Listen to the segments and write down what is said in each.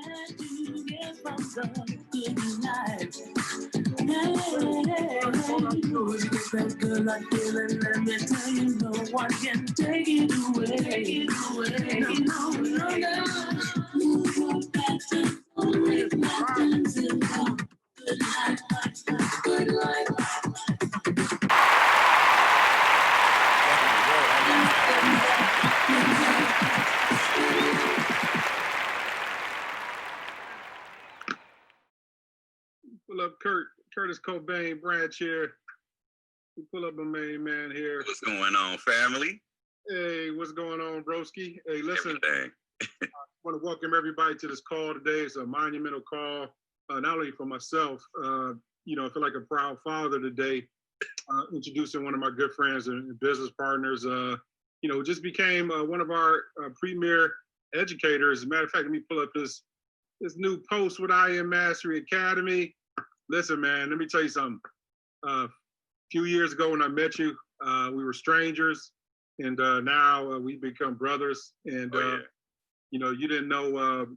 that you get from the good life. That good life feeling, let me tell you, no one can take it away. No, no, no. You got to always good life, good life. Pull up Curtis Kobane branch here. We pull up my main man here. What's going on, family? Hey, what's going on, broski? Hey, listen, Everything. I want to welcome everybody to this call today. It's a monumental call, not only for myself, I feel like a proud father today, introducing one of my good friends and business partners, just became one of our premier educators. As a matter of fact, let me pull up this new post with I Am Mastery Academy. Listen, man, let me tell you something. A few years ago when I met you, we were strangers, and now we've become brothers. And, you didn't know,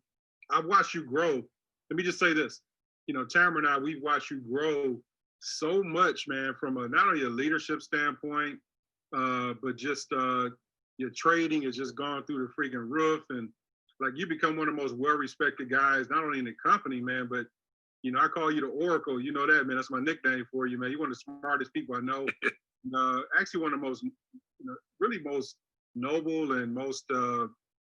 I've watched you grow. Let me just say this. Tamara and I, we've watched you grow so much, man, from not only a leadership standpoint, but just your trading has just gone through the freaking roof. And like, you become one of the most well-respected guys, not only in the company, man, but I call you the Oracle. You know that, man. That's my nickname for you, man. You're one of the smartest people I know. Actually, one of the most, really most noble and most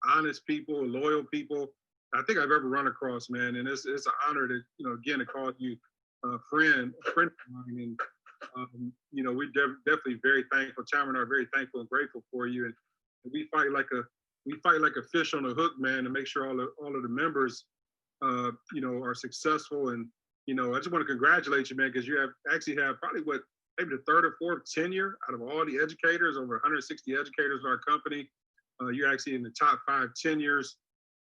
honest people, loyal people I think I've ever run across, man. And it's an honor to, again, to call you a friend of mine. And, we're definitely very thankful. Tamara and I are very thankful and grateful for you. And we fight like a fish on a hook, man, to make sure all of the members are successful. And, I just want to congratulate you, man, because you actually have probably maybe the third or fourth tenure out of all the educators, over 160 educators in our company. You're actually in the top 5 tenures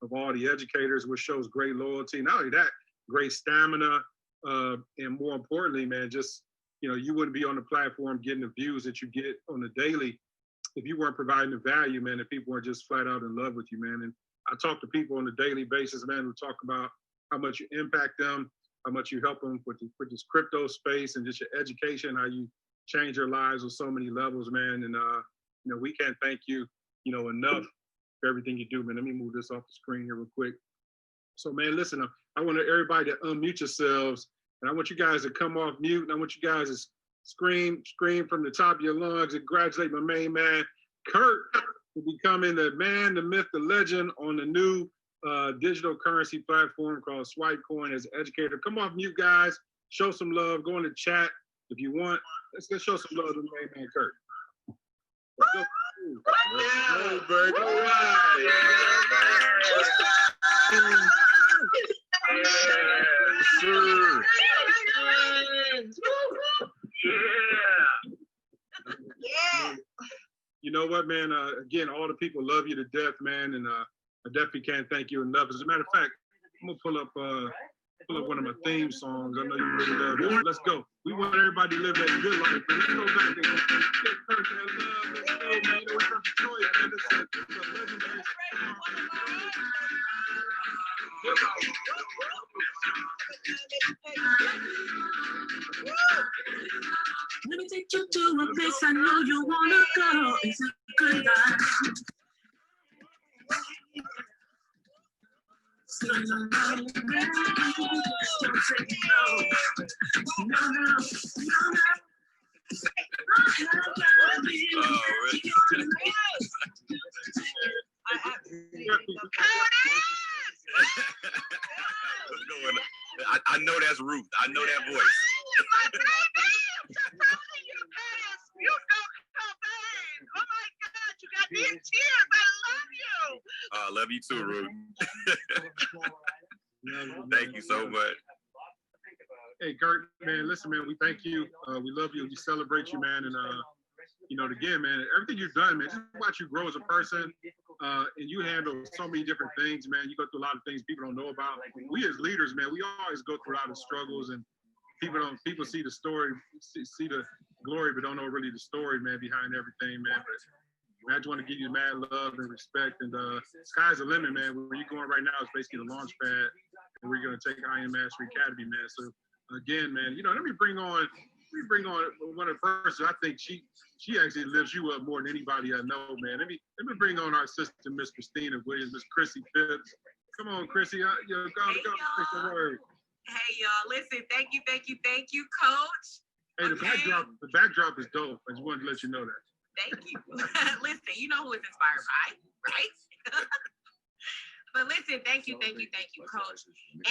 of all the educators, which shows great loyalty. Not only that, great stamina, and more importantly, man, just, you wouldn't be on the platform getting the views that you get on the daily if you weren't providing the value, man, if people weren't just flat out in love with you, man. And I talk to people on a daily basis, man, who talk about how much you impact them, how much you help them with this crypto space and just your education, how you change their lives on so many levels, man. And, we can't thank you, enough for everything you do, man. Let me move this off the screen here real quick. So, man, listen, I want everybody to unmute yourselves, and I want you guys to come off mute, and I want you guys to scream from the top of your lungs and congratulate my main man, Kurt, for becoming the man, the myth, the legend on the new digital currency platform called Swipecoin as an educator. Come off mute, guys. Show some love. Go in the chat if you want. Let's show some love to my main man, Kurt. Let's go. Let's go, baby. All right. Sure. Yeah. You know what, man? Again, all the people love you to death, man, and I definitely can't thank you enough. As a matter of fact, I'm gonna pull up one of my theme songs. I know you really love it. Let's go. We want everybody to live that good life. Let's go back and get Kurt that love. Let's go, man. You know, it's not the choice, man. It's a legendary song. Let me take you to a place I know you wanna go. It's a good life. Don't say no. No. I know that's Ruth. I know that voice. You know Kobane. Oh my God, you got me in tears. I love you. I love you too, Ruth. Thank you so much. Hey, Kurt, man, listen, man, we thank you. We love you. We celebrate you, man. And, again, man, everything you've done, man, just watch you grow as a person. And you handle so many different things, man. You go through a lot of things people don't know about. We as leaders, man, we always go through a lot of struggles, and people see the story, see the glory, but don't know really the story, man, behind everything, man. But I just want to give you mad love and respect. And sky's the limit, man. Where you're going right now is basically the launch pad, and we're going to take Iron Mastery Academy, man. So again, man, let me bring on one of the persons. I think she actually lifts you up more than anybody I know, man. Let me bring on our sister, Miss Christina Williams, Miss Chrissy Phipps. Come on, Chrissy, go take the word. Hey y'all, listen, thank you, Coach. Hey, the backdrop is dope. I just wanted to let you know that. Thank you. Listen, you know who it's inspired by, right? But listen, thank you, Coach.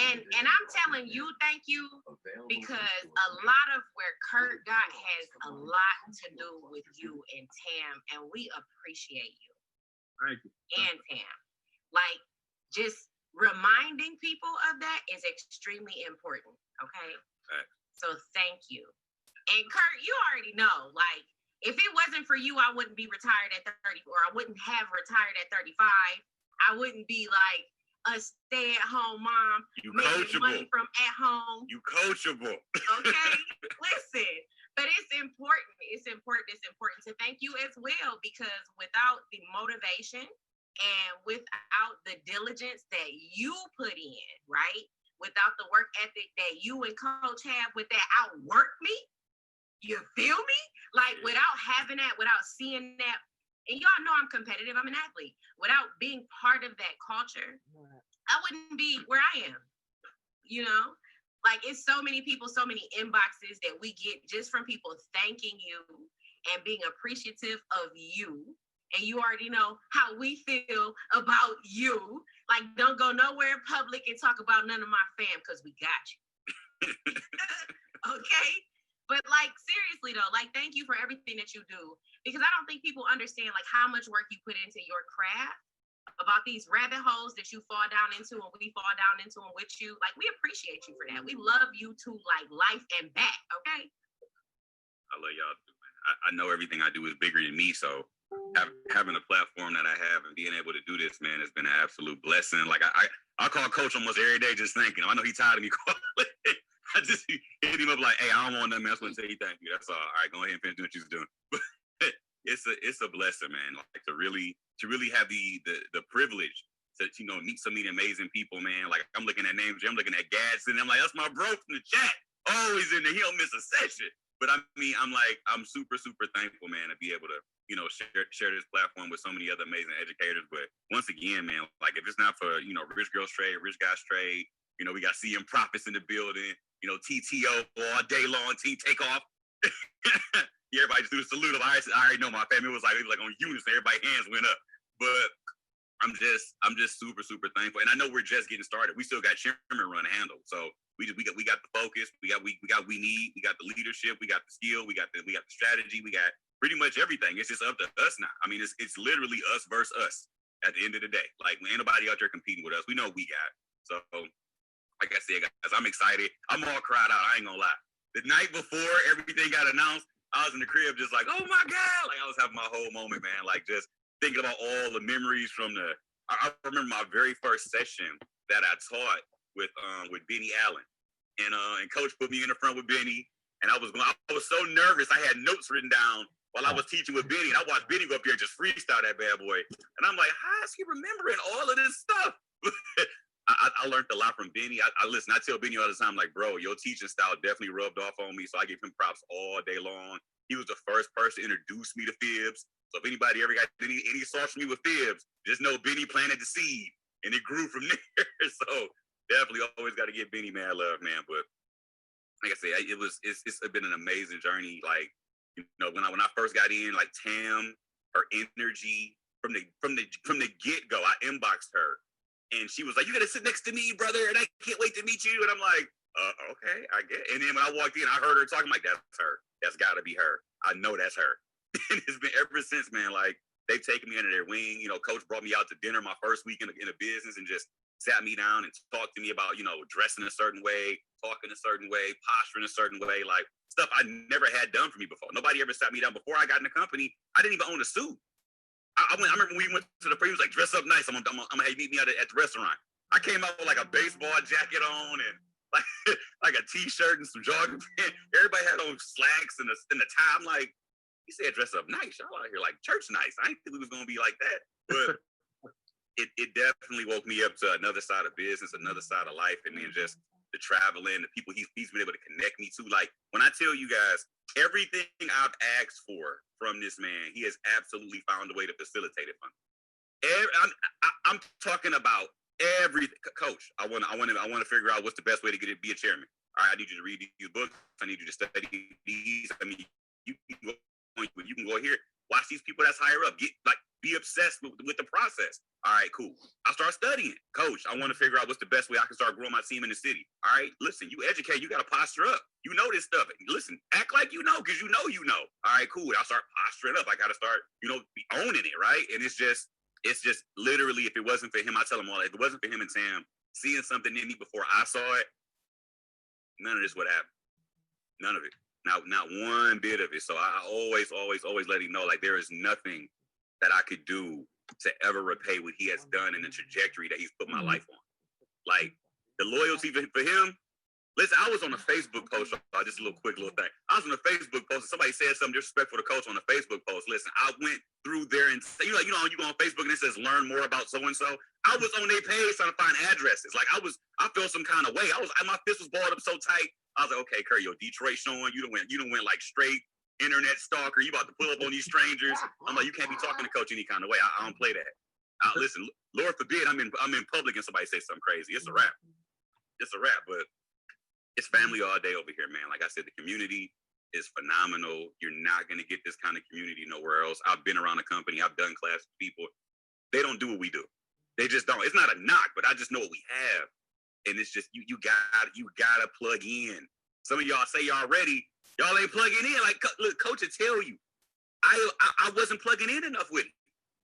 And I'm telling you, thank you, because a lot of where Kurt got has a lot to do with you and Tam, and we appreciate you. Thank you. And Tam. Like, just reminding people of that is extremely important, okay? Right. So thank you. And Kurt, you already know, like, if it wasn't for you, I wouldn't be retired at 30, or I wouldn't have retired at 35. I wouldn't be like a stay-at-home mom, You making coachable. money from at home. You coachable. Okay, listen, but it's important. It's important to thank you as well, because without the motivation and without the diligence that you put in, right? Without the work ethic that you and Coach have with that outwork me, you feel me? Like, without having that, without seeing that, and y'all know I'm competitive, I'm an athlete. Without being part of that culture, I wouldn't be where I am, Like, it's so many people, so many inboxes that we get just from people thanking you and being appreciative of you. And you already know how we feel about you. Like, don't go nowhere in public and talk about none of my fam, because we got you. Okay? But, like, seriously, though, like, thank you for everything that you do. Because I don't think people understand, like, how much work you put into your craft, about these rabbit holes that you fall down into and we fall down into and with you. Like, we appreciate you for that. We love you to, like, life and back, okay? I love y'all too, man. I know everything I do is bigger than me, so having a platform that I have and being able to do this, man, has been an absolute blessing. Like, I call Coach almost every day just thanking him. I know he's tired of me calling. I just hit him up like, hey, I don't want nothing else. I want to say thank you. That's all. All right, go ahead and finish doing what you're doing. But it's a blessing, man. Like, to really have the privilege to meet so many amazing people, man. Like, I'm looking at names, I'm looking at Gadsden, I'm like, that's my bro from the chat. Always in there. He don't miss a session. But I mean, I'm super, super thankful, man, to be able to, share this platform with so many other amazing educators. But once again, man, like, if it's not for, Rich Girls Trade, Rich Guys Trade, we got CM Profits in the building, TTO all day long, Team Takeoff. Yeah, everybody just do the salute. I already know my family was like on unison. Everybody's hands went up. But I'm just super, super thankful. And I know we're just getting started. We still got Chairman Run to handle. So we got the focus. We got we need. We got the leadership. We got the skill. We got the strategy. We got pretty much everything. It's just up to us now. I mean, it's literally us versus us at the end of the day. Like, ain't nobody out there competing with us. We know we got. So, like I said, guys, I'm excited. I'm all cried out. I ain't gonna lie. The night before everything got announced, I was in the crib just like, oh my God. Like, I was having my whole moment, man. Like, just thinking about all the memories from I remember my very first session that I taught with Benny Allen. And Coach put me in the front with Benny. And I was so nervous. I had notes written down while I was teaching with Benny. And I watched Benny go up here and just freestyle that bad boy. And I'm like, how is he remembering all of this stuff? I learned a lot from Benny. I listen, I tell Benny all the time, like, bro, your teaching style definitely rubbed off on me. So I give him props all day long. He was the first person to introduce me to fibs. So if anybody ever got any sauce from me with fibs, just know Benny planted the seed and it grew from there. So definitely always got to give Benny mad love, man. But like I said, it's been an amazing journey. Like, when I first got in, like, Tam, her energy from the get-go, I inboxed her. And she was like, you got to sit next to me, brother, and I can't wait to meet you. And I'm like, okay, I get it. And then when I walked in, I heard her talking, like, that's her. That's got to be her. I know that's her. And it's been ever since, man. Like, they've taken me under their wing. Coach brought me out to dinner my first week in a business and just sat me down and talked to me about, dressing a certain way, talking a certain way, posturing a certain way, like stuff I never had done for me before. Nobody ever sat me down. Before I got in the company, I didn't even own a suit. I remember when we went to the he was like, dress up nice. I'm gonna have you meet me at the restaurant. I came out with like a baseball jacket on and like a t-shirt and some jogging pants. Everybody had on slacks and the tie. I'm like, he said dress up nice. Y'all out here like church nice. I didn't think we was gonna be like that, but it definitely woke me up to another side of business, another side of life, and then just the traveling, the people he's been able to connect me to. Like when I tell you guys, everything I've asked for from this man, he has absolutely found a way to facilitate it for me. I'm talking about everything, Coach. I want to figure out what's the best way to be a chairman. All right, I need you to read these books. I need you to study these. I mean, you can go here, watch these people that's higher up. Be obsessed with the process. All right, cool. I start studying. Coach, I want to figure out what's the best way I can start growing my team in the city. All right, listen, you educate, you got to posture up. You know this stuff. Listen, act like you know, because you know. All right, cool. I'll start posturing up. I got to start, be owning it, right? And it's just literally, if it wasn't for him, I tell him all, if it wasn't for him and Sam seeing something in me before I saw it, none of this would happen. None of it. Not one bit of it. So I always let him know, like, there is nothing that I could do to ever repay what he has done and the trajectory that he's put my life on. Like, the loyalty for him. Listen, I was on a Facebook post, just a quick little thing. I was on a Facebook post and somebody said something disrespectful to Coach on a Facebook post. Listen, I went through there and you know, you go on Facebook and it says learn more about so-and-so. I was on their page trying to find addresses. Like I felt some kind of way. My fist was balled up so tight. I was like, okay, Curry, yo, Detroit showing, you done went like straight internet stalker. You about to pull up on these strangers. I'm like, you can't be talking to Coach any kind of way. I don't play that. Listen, Lord forbid I'm in public and somebody say something crazy. It's a wrap. But it's family all day over here, man. Like I said, the community is phenomenal. You're not going to get this kind of community nowhere else. I've been around the company. I've done class with people. They don't do what we do. They just don't. It's not a knock, but I just know what we have. And it's just, you gotta plug in. Some of y'all say y'all ready. Y'all ain't plugging in. Like, look, Coach would tell you, I wasn't plugging in enough with him.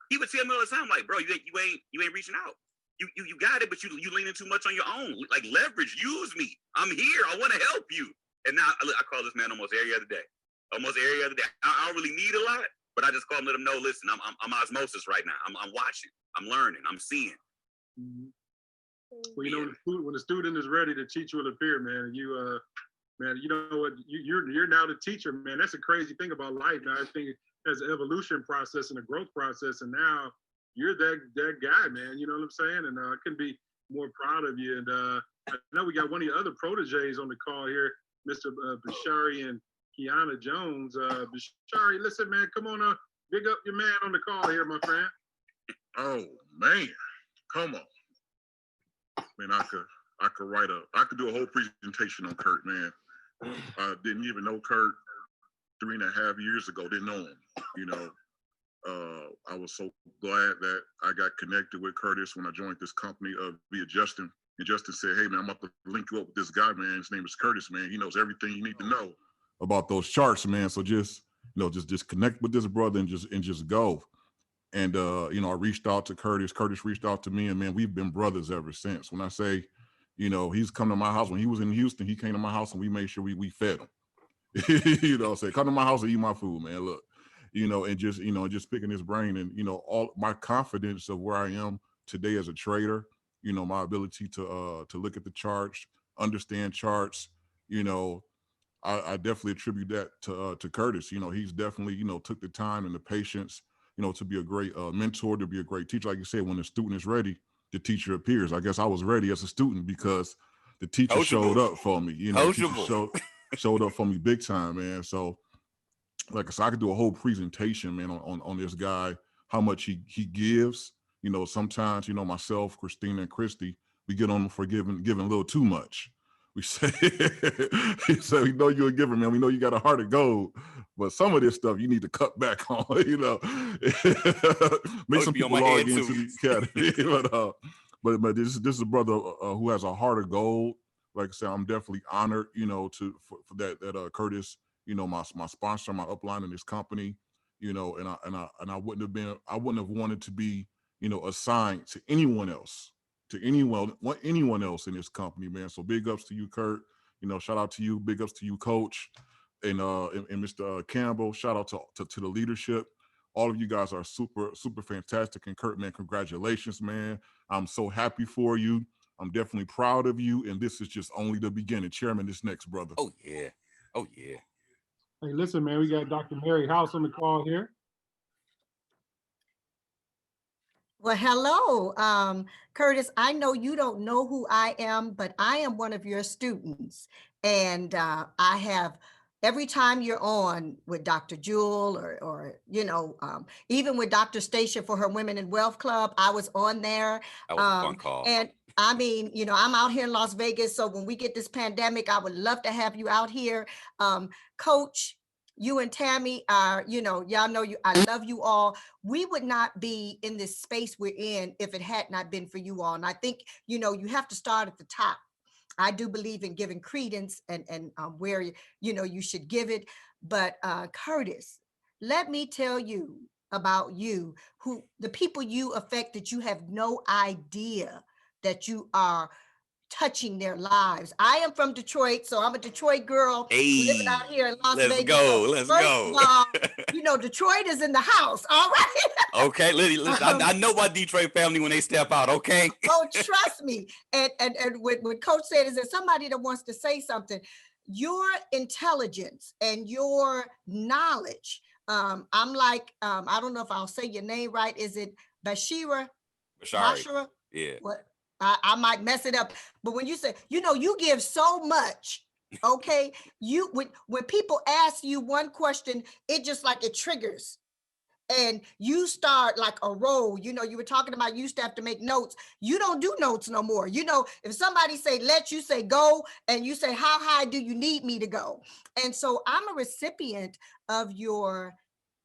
He would tell me all the time, like, bro, you ain't reaching out. You got it, but you leaning too much on your own. Like, leverage, use me. I'm here. I want to help you. And now I call this man almost every other day. I don't really need a lot, but I just call him, let him know, listen, I'm osmosis right now. I'm watching. I'm learning. I'm seeing. Mm-hmm. Well, when the student is ready, the teacher will appear, man. Man, you know what? You're now the teacher, man. That's a crazy thing about life. Now I think there's an evolution process and a growth process, and now you're that guy, man. You know what I'm saying? And I couldn't be more proud of you. And I know we got one of your other proteges on the call here, Mr. Bashari and Kiana Jones. Bashari, listen, man, come on, big up your man on the call here, my friend. Oh man, come on. Man, I could do a whole presentation on Kurt, man. I didn't even know Kurt 3.5 years ago, didn't know him, I was so glad that I got connected with Curtis when I joined this company via Justin. And Justin said, hey man, I'm about to link you up with this guy, man. His name is Curtis, man. He knows everything you need to know about those charts, man. So just connect with this brother and just go. And I reached out to Curtis. Curtis reached out to me, and man, we've been brothers ever since. When I say, he's come to my house when he was in Houston, he came to my house and we made sure we fed him. Say, come to my house and eat my food, man. Look, and just picking his brain and all my confidence of where I am today as a trader, my ability to look at the charts, understand charts, I definitely attribute that to Curtis. He's definitely, took the time and the patience, to be a great mentor, to be a great teacher. Like you said, when the student is ready, the teacher appears. I guess I was ready as a student because the teacher showed up for me. The teacher showed up for me big time, man. So, like I said, I could do a whole presentation, man, on this guy, how much he gives. Sometimes, myself, Christina, and Christy, we get on him for giving a little too much. We say, we know you're a giver, man. We know you got a heart of gold, but some of this stuff you need to cut back on, Make some people log into the academy. But this is a brother who has a heart of gold. Like I said, I'm definitely honored, for that Curtis, my sponsor, my upline in this company, and I wouldn't have wanted to be, assigned to anyone else. Anyone else in this company, man. So big ups to you, Kurt. Shout out to you. Big ups to you, Coach, and Mr. Campbell. Shout out to the leadership. All of you guys are super fantastic. And Kurt, man, congratulations, man. I'm so happy for you. I'm definitely proud of you. And this is just only the beginning. Chairman, this next, brother. Oh yeah. Hey, listen, man, we got Dr. Mary House on the call here. Well, hello, Curtis. I know you don't know who I am, but I am one of your students. And I have, every time you're on with Dr. Jewel or even with Dr. Stacia for her Women in Wealth Club, I was on there. That was a fun call. And I mean, I'm out here in Las Vegas. So when we get this pandemic, I would love to have you out here. Coach, you and Tammy are, y'all know you, I love you all. We would not be in this space we're in if it had not been for you all. And I think, you have to start at the top. I do believe in giving credence and where, you should give it. But Curtis, let me tell you about you, who the people you affect that you have no idea that you are touching their lives. I am from Detroit, so I'm a Detroit girl living out here in Las Vegas. Let's go. Of all, Detroit is in the house. All right. Okay, listen, I know my Detroit family when they step out. Okay. Oh, trust me. And what Coach said is that somebody that wants to say something, your intelligence and your knowledge. I'm like, I don't know if I'll say your name right. Is it Bashira? Bashira. Yeah. What? I might mess it up, but when you say, you give so much, okay? When people ask you one question, it just like it triggers, and you start like a roll. You were talking about you used to have to make notes. You don't do notes no more. If somebody say let, you say go, and you say how high do you need me to go? And so I'm a recipient of your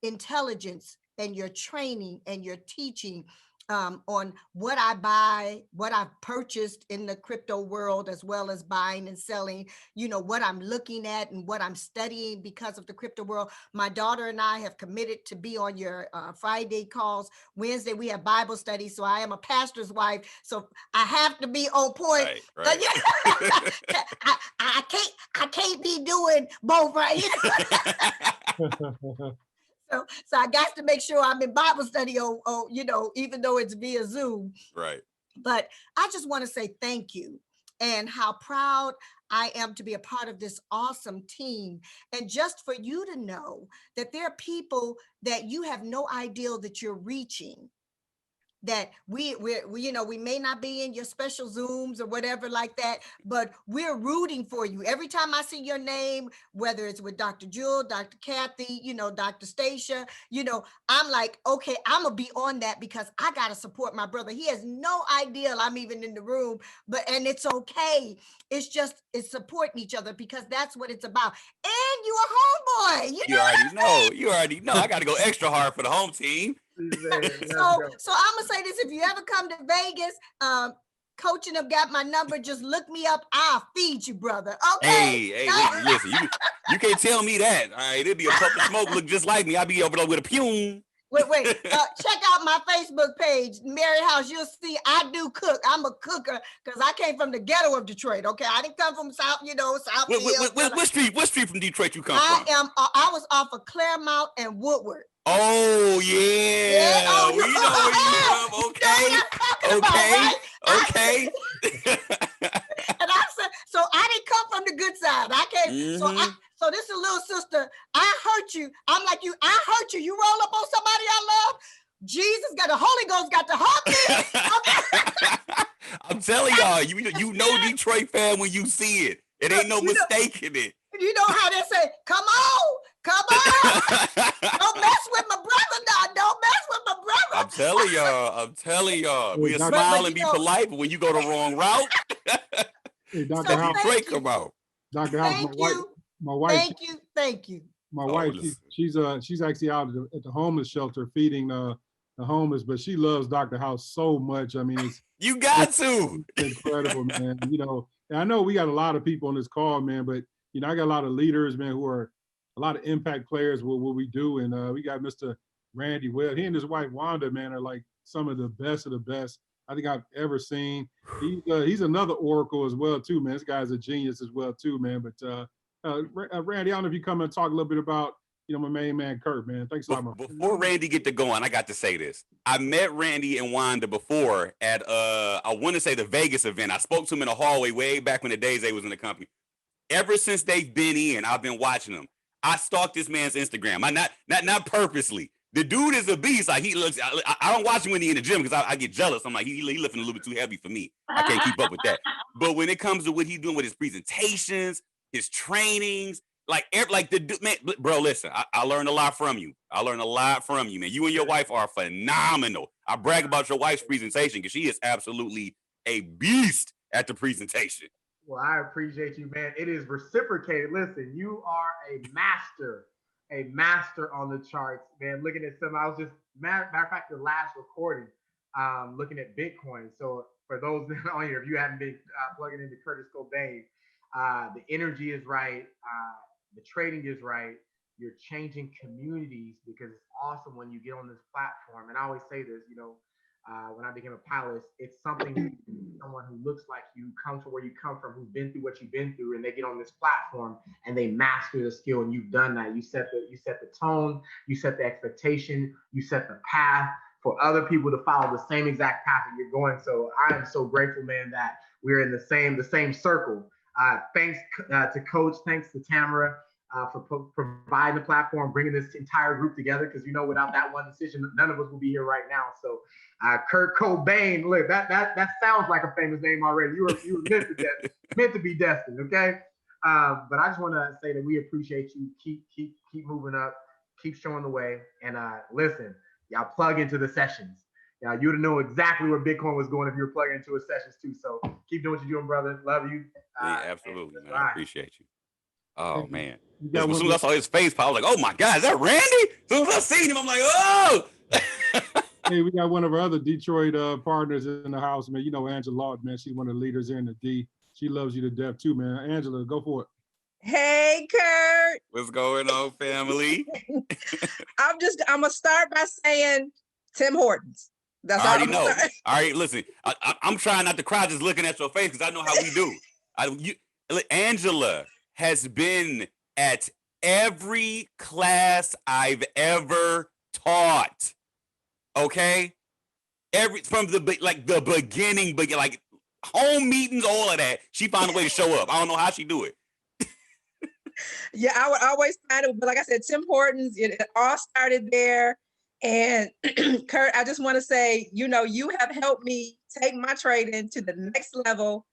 intelligence and your training and your teaching. On what I buy, what I've purchased in the crypto world, as well as buying and selling, what I'm looking at and what I'm studying because of the crypto world. My daughter and I have committed to be on your Friday calls. Wednesday, we have Bible study. So I am a pastor's wife. So I have to be on point. Right. I can't be doing both, right? So I got to make sure I'm in Bible study on, even though it's via Zoom. Right. But I just want to say thank you, and how proud I am to be a part of this awesome team. And just for you to know that there are people that you have no idea that you're reaching, that we may not be in your special Zooms or whatever like that, but we're rooting for you. Every time I see your name, whether it's with Dr. Jewel, Dr. Kathy, Dr. Stacia, I'm like, okay, I'm gonna be on that because I gotta support my brother. He has no idea I'm even in the room, and it's okay. It's supporting each other because that's what it's about. And you a homeboy. You already know. I gotta go extra hard for the home team. So I'm gonna say this: if you ever come to Vegas, coaching have got my number. Just look me up. I'll feed you, brother. Okay. Hey, listen. You can't tell me that. All right, it'll be a puff of smoke, look just like me. I'll be over there with a fume. Wait. Check out my Facebook page, Mary House. You'll see I do cook. I'm a cooker because I came from the ghetto of Detroit. Okay, I didn't come from South. What street from Detroit you come from? I was off of Claremont and Woodward. Oh yeah. Oh, we know where you from. Okay. And I said, so I didn't come from the good side. I came. So this is a little sister. I hurt you. I'm like you. I hurt you. You roll up on somebody I love. Jesus got the Holy Ghost got to hurt me. I'm telling y'all, you know Detroit fan when you see it. It ain't no mistake in it. You know how they say, come on. Don't mess with my brother now. Don't mess with my brother. I'm telling y'all. We'll smile and be polite, but when you go the wrong route, hey, Dr. House, Detroit come out. Dr. House, my wife. Thank you. My wife, she's actually out at the homeless shelter feeding the homeless, but she loves Dr. House so much. I mean, it's incredible, man. And I know we got a lot of people on this call, man, but I got a lot of leaders, man, who are a lot of impact players with what we do. And we got Mr. Randy Webb. He and his wife Wanda, man, are like some of the best I think I've ever seen. He's another oracle as well too, man. This guy's a genius as well too, man. But Randy, I don't know if you come and talk a little bit about my main man Kurt, man. Thanks a lot, man. Before Randy get to going, I got to say this. I met Randy and Wanda before at I want to say the Vegas event. I spoke to him in the hallway way back when the days they was in the company. Ever since they've been in, I've been watching them. I stalked this man's Instagram. I not purposely. The dude is a beast. Like he looks. I don't watch him when he's in the gym because I get jealous. I'm like he lifting a little bit too heavy for me. I can't keep up with that. But when it comes to what he's doing with his presentations, his trainings, like the man, bro. Listen, I learned a lot from you. I learned a lot from you, man. You and your wife are phenomenal. I brag about your wife's presentation because she is absolutely a beast at the presentation. Well, I appreciate you, man. It is reciprocated. Listen, you are a master on the charts, man. Looking at some, I was just, matter of fact, the last recording, looking at Bitcoin. So for those that are on here, if you haven't been plugging into Curtis Kobane, the energy is right, the trading is right. You're changing communities because it's awesome when you get on this platform. And I always say this, when I became a pilot, it's something, someone who looks like you, comes from where you come from, who's been through what you've been through, and they get on this platform and they master the skill, and you've done that. You set the tone, you set the expectation, you set the path for other people to follow the same exact path that you're going. So I am so grateful, man, that we're in the same circle. Thanks to Coach, thanks to Tamara. For providing the platform, bringing this entire group together, because without that one decision, none of us will be here right now. So, Kurt Kobane, look, that sounds like a famous name already. You were meant to be destined, okay? But I just want to say that we appreciate you. Keep moving up, keep showing the way, and listen, y'all plug into the sessions. You'd have known exactly where Bitcoin was going if you were plugging into his sessions too. So keep doing what you're doing, brother. Love you. Yeah, absolutely, man. I appreciate you. Oh man. As soon as I saw his face, I was like, "Oh my God, is that Randy?" As soon as I seen him, I'm like, "Oh!" Hey, we got one of our other Detroit partners in the house, man. Angela Lawton, man. She's one of the leaders here in the D. She loves you to death too, man. Angela, go for it. Hey, Kurt. What's going on, family? I'm gonna start by saying Tim Hortons. That's I already know. All right, listen. I'm trying not to cry just looking at your face because I know how we do. Angela has been at every class I've ever taught. Okay? From the beginning, but like home meetings, all of that. She found a way to show up. I don't know how she do it. Yeah, I would always find it, but like I said, Tim Hortons, it all started there. And Kurt, I just want to say, you have helped me take my trading to the next level.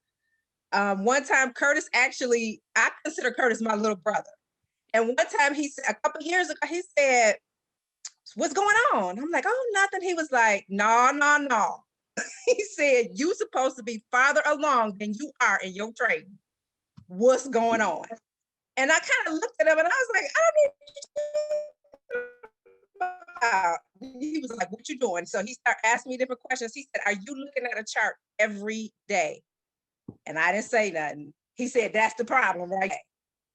One time, Curtis, actually, I consider Curtis my little brother. And one time he said, a couple of years ago, he said, "What's going on?" I'm like, "Oh, nothing." He was like, No. He said, "You supposed to be farther along than you are in your trading. What's going on?" And I kind of looked at him and I was like, "I don't know." He was like, "What you doing?" So he started asking me different questions. He said, "Are you looking at a chart every day?" And I didn't say nothing. He said, "That's the problem, right?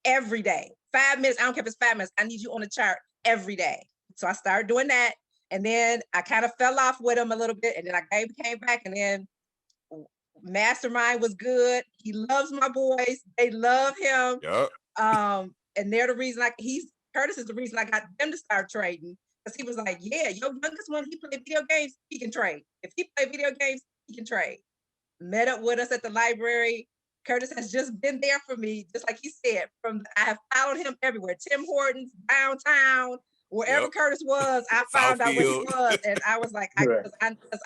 Every day. 5 minutes. I don't care if it's 5 minutes. I need you on the chart every day." So I started doing that. And then I kind of fell off with him a little bit. And then I came back, and then Mastermind was good. He loves my boys. They love him. Yep. And they're the reason Curtis is the reason I got them to start trading. Because he was like, "Yeah, your youngest one, he play video games, he can trade. If he play video games, he can trade." Met up with us at the library. Curtis has just been there for me, just like he said. I have followed him everywhere. Tim Hortons, downtown, wherever Curtis was, I found out where he was. And I was like, because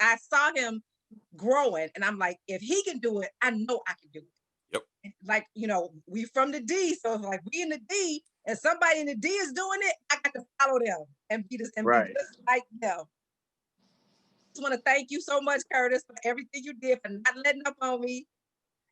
I saw him growing, and I'm like, if he can do it, I know I can do it. Yep. Like, we from the D, so it's like we in the D, and somebody in the D is doing it, I got to follow them and be just like them. Just want to thank you so much, Curtis, for everything you did, for not letting up on me.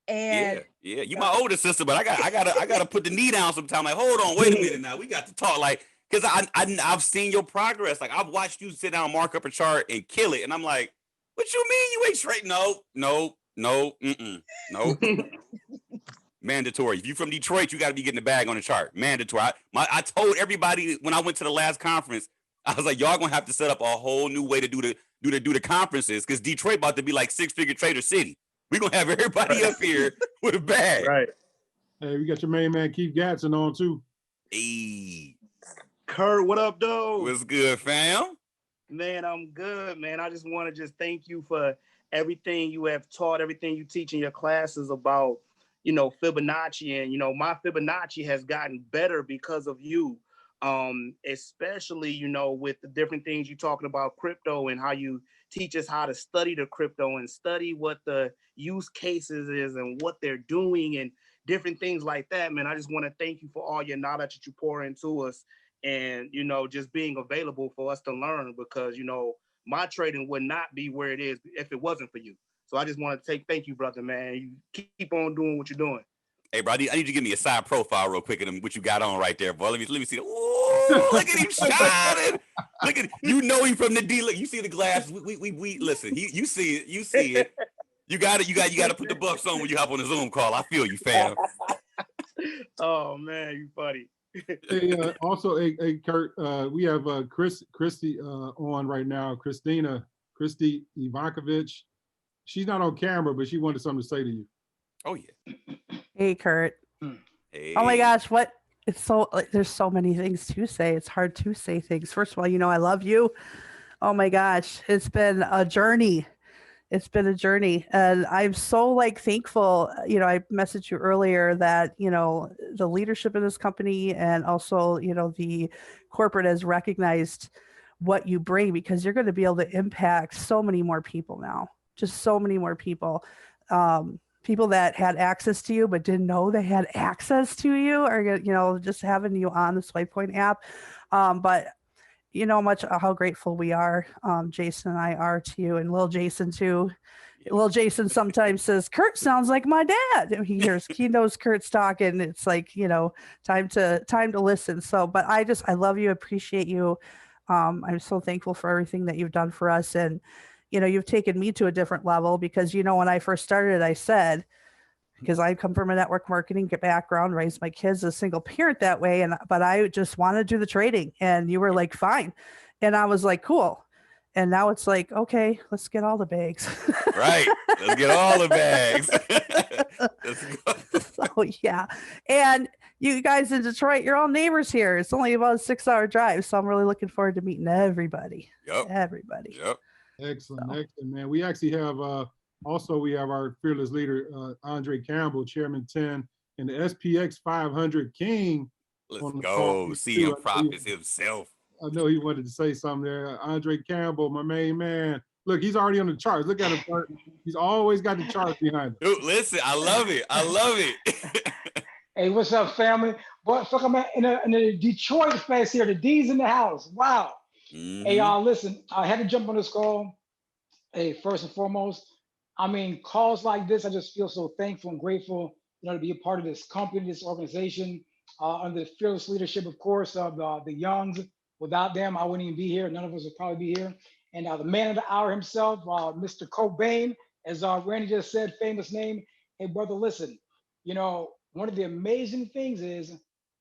And yeah, you my older sister, but I gotta put the knee down sometime. Like, hold on, wait a minute now, we got to talk. Like, because I've seen your progress. Like, I've watched you sit down, mark up a chart, and kill it, and I'm like, what you mean you ain't straight? No, mandatory. If you from Detroit, you got to be getting the bag on the chart. Mandatory. I told everybody when I went to the last conference, I was like, y'all gonna have to set up a whole new way to do the conferences, because Detroit about to be like 6-figure trader city. We're gonna have everybody up here with a bag. Right. Hey, we got your main man Keith Gatson on too. Hey, Kurt, what up, though? What's good, fam? Man, I'm good, man. I just want to thank you for everything you have taught, everything you teach in your classes about, Fibonacci. And, my Fibonacci has gotten better because of you. especially, you know, with the different things you're talking about crypto and how you teach us how to study the crypto and study what the use cases is and what they're doing and different things like that, man. I just want to thank you for all your knowledge that you pour into us and, you know, just being available for us to learn because, you know, my trading would not be where it is if it wasn't for you. So I just want to thank you, brother, man. You keep on doing what you're doing. Hey, bro, I need you to give me a side profile real quick of them, what you got on right there, boy. Let me see. Ooh, look at him shining. Look at you know him from the D. Look, you see the glass. We listen. You see it. You see it. You got to put the bucks on when you hop on the Zoom call. I feel you, fam. Oh man, you funny. Hey, also, hey, Kurt, we have Christy on right now. Christy Ivankovich. She's not on camera, but she wanted something to say to you. Oh yeah. Hey, Kurt. Hey. Oh my gosh, what? It's so like, there's so many things to say. It's hard to say things. First of all, you know I love you. Oh my gosh, it's been a journey. It's been a journey, and I'm so like thankful. You know, I messaged you earlier that you know the leadership in this company and also you know the corporate has recognized what you bring because you're going to be able to impact so many more people now. Just so many more people. People that had access to you but didn't know they had access to you or you know just having you on the Swipecoin app. But you know how grateful we are, Jason and I are to you, and Lil Jason too. Lil Jason sometimes says, Kurt sounds like my dad. He knows Kurt's talking. It's like, you know, time to listen. So, but I love you, appreciate you. I'm so thankful for everything that you've done for us. And, you know, you've taken me to a different level because, you know, when I first started, I said, because I come from a network marketing background, raised my kids as a single parent that way. But I just wanted to do the trading and you were like, fine. And I was like, cool. And now it's like, okay, let's get all the bags. Right. Let's get all the bags. Let's go. So yeah. And you guys in Detroit, you're all neighbors here. It's only about a 6-hour drive. So I'm really looking forward to meeting everybody. Yep. Everybody. Yep. Excellent. So. Excellent, man. We actually have also, we have our fearless leader, Andre Campbell, Chairman 10, and the SPX 500 King. Let's go. See him profits himself. I know he wanted to say something there. Andre Campbell, my main man. Look, he's already on the charts. Look at him. He's always got the charts behind him. Dude, listen, I love it. I love it. Hey, what's up, family? Boy, fuck, I'm in the Detroit space here. The D's in the house. Wow. Mm-hmm. Hey, y'all, listen, I had to jump on this call. Hey, first and foremost, I mean, calls like this, I just feel so thankful and grateful, you know, to be a part of this company, this organization, under the fearless leadership, of course, of the Youngs. Without them, I wouldn't even be here. None of us would probably be here. And the man of the hour himself, Mr. Kobane, as Randy just said, famous name. Hey, brother, listen, you know, one of the amazing things is,